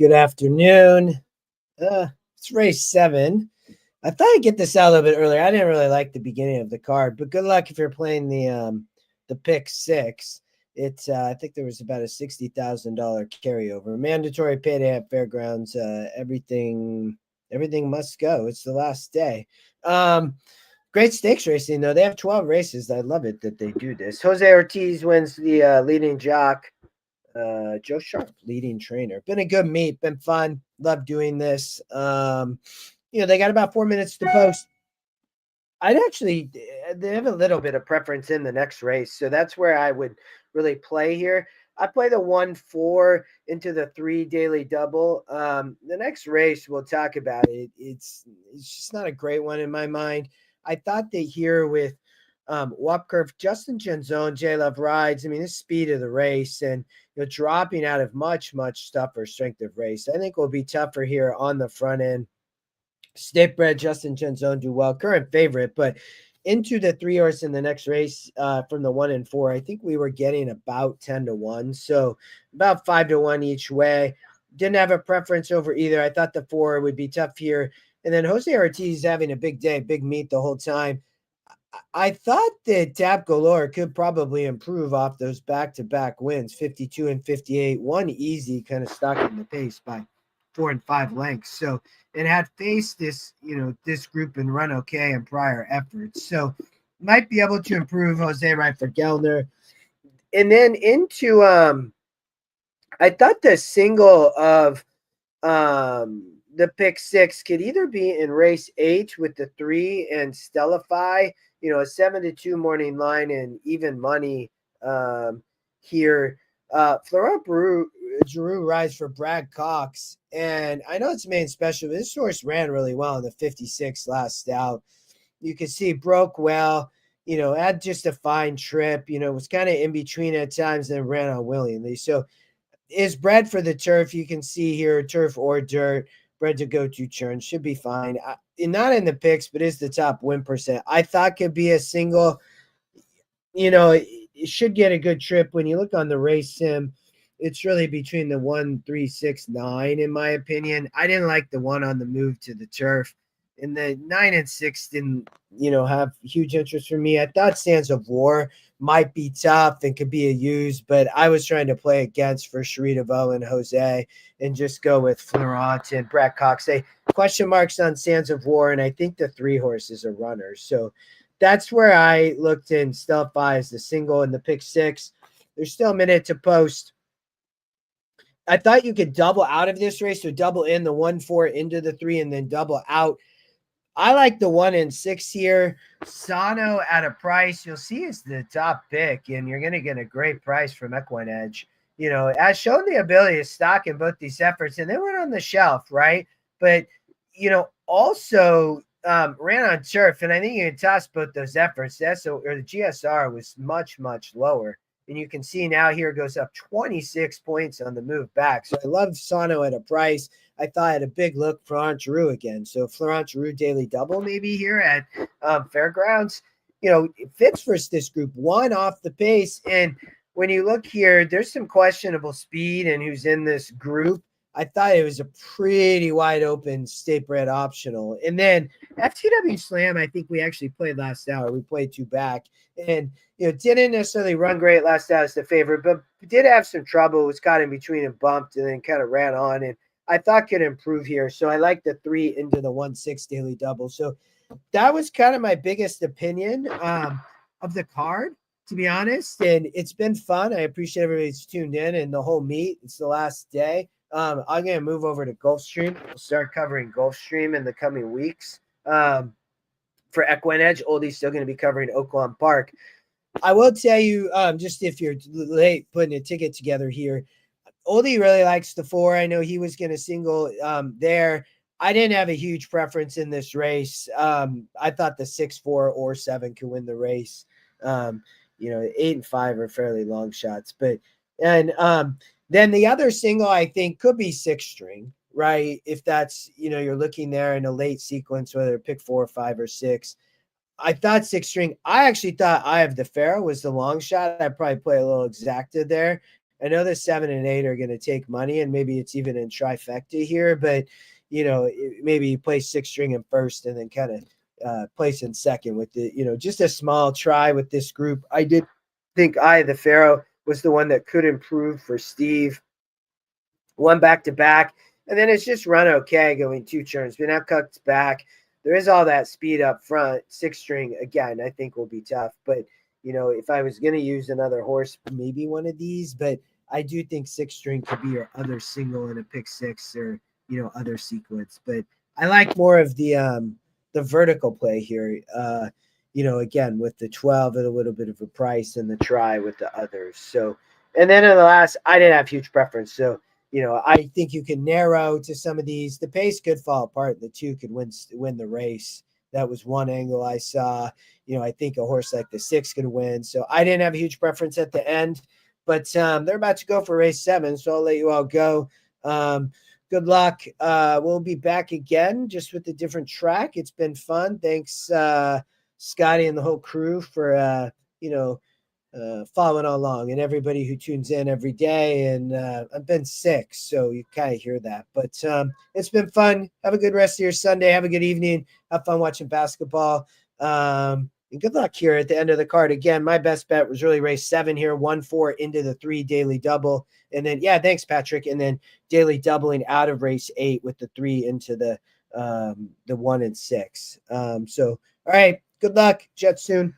Good afternoon. It's race 7. I thought I'd get this out a little bit earlier. I didn't really like the beginning of the card, but good luck if you're playing the pick 6. It's I think there was about a $60,000 carryover. Mandatory payday at fairgrounds. Everything must go. It's the last day. Um, Great stakes racing though. They have 12 races. I love it that they do this. Jose Ortiz wins the leading jock. Joe Sharp, leading trainer. Been a good meet, been fun. Love doing this. They got about 4 minutes to post. They have a little bit of preference in the next race, so that's where I would really play here. I play the 1-4 into the 3 daily double. The next race we'll talk about it. It's just not a great one in my mind. I thought that here with Wap Curve, Justin Genzone, J Love rides. I mean, the speed of the race and dropping out of much tougher strength of race. I think will be tougher here on the front end. State bred Justin Genzone do well, current favorite, but into the 3 horse in the next race from the 1 and 4, I think we were getting about 10-1, so about 5-1 each way. Didn't have a preference over either. I thought the 4 would be tough here, and then Jose Ortiz having a big day, big meet the whole time. I thought that Tap Galore could probably improve off those back-to-back wins, 52 and 58. One easy, kind of stuck in the pace by 4 and 5 lengths. So it had faced this group and run okay in prior efforts. So might be able to improve Jose right for Gelner. And then into I thought the single of the pick 6 could either be in race 8 with the 3 and Stellify, a 7-2 morning line and even money here. Florent Giroux rides for Brad Cox, and I know it's main special, but this horse ran really well in the 56 last out. You can see broke well, had just a fine trip, was kind of in between at times and ran unwillingly. So is bred for the turf. You can see here, turf or dirt, bred to go to churn. Should be fine. Not in the picks, but is the top win percent. I thought could be a single. It should get a good trip. When you look on the race sim, it's really between the 1, 3, 6, 9, in my opinion. I didn't like the one on the move to the turf. And the 9 and 6 didn't, have huge interest for me. I thought Sands of War might be tough and could be a use, but I was trying to play against for Sharita and Jose and just go with Florent and Brad Cox. Question marks on Sands of War, and I think the 3 horses are runners. So that's where I looked in Stellify as the single in the pick 6. There's still a minute to post. I thought you could double out of this race, so double in the 1-4 into the 3 and then double out. I like the 1 and 6 here. Sano at a price you'll see is the top pick, and you're going to get a great price from Equine Edge. Has shown the ability to stock in both these efforts, and they went on the shelf, right? But, also ran on turf, and I think you can toss both those efforts. The GSR was much lower. And you can see now here it goes up 26 points on the move back. So I love Sano at a price. I thought I had a big look for Florent Giroux again. So Florent Giroux daily double maybe here at Fairgrounds. It fits for this group. 1 off the pace. And when you look here, there's some questionable speed and who's in this group. I thought it was a pretty wide open state bred optional. And then FTW Slam, I think we actually played last hour. We played 2 back. And didn't necessarily run great last out as the favorite, but did have some trouble. Was caught in between and bumped and then kind of ran on. And I thought could improve here. So I like the 3 into the 1-6 daily double. So that was kind of my biggest opinion of the card, to be honest. And it's been fun. I appreciate everybody's tuned in and the whole meet. It's the last day. I'm going to move over to Gulfstream. We'll start covering Gulfstream in the coming weeks. For Equine Edge, Oldie's still going to be covering Oaklawn Park. I will tell you, just if you're late putting a ticket together here, Oldie really likes the 4. I know he was going to single there. I didn't have a huge preference in this race. I thought the 6, 4, or 7 could win the race. 8 and 5 are fairly long shots. Then the other single I think could be 6 string. Right? If that's, you're looking there in a late sequence, whether pick 4, 5, or 6. I thought 6 string. I actually thought Eye of the Pharaoh was the long shot. I'd probably play a little exacta there. I know the 7 and 8 are going to take money, and maybe it's even in trifecta here, but maybe you play six string in first and then kind of place in second with the, just a small try with this group. I did think the Pharaoh was the one that could improve for Steve. One back to back, and then it's just run okay going two turns. But now Cook's back. There is all that speed up front. Six string, again, I think will be tough. But, if I was going to use another horse, maybe one of these. But I do think six string could be your other single in a pick six or, other sequence. But I like more of the vertical play here. Again, with the 12 at a little bit of a price and the try with the others. So, and then in the last, I didn't have huge preference. So, I think you can narrow to some of these. The pace could fall apart. The two could win the race. That was one angle I saw. I think a horse like the 6 could win. So I didn't have a huge preference at the end, but they're about to go for race 7. So I'll let you all go. Good luck. We'll be back again just with a different track. It's been fun. Thanks, Scotty and the whole crew for, following along, and everybody who tunes in every day. And I've been sick, so you kind of hear that. But it's been fun. Have a good rest of your Sunday. Have a good evening. Have fun watching basketball. And good luck here at the end of the card. Again, my best bet was really race 7 here, 1-4 into the 3 daily double. And then, thanks, Patrick. And then daily doubling out of race 8 with the 3 into the 1 and 6. So, all right. Good luck. Jet soon.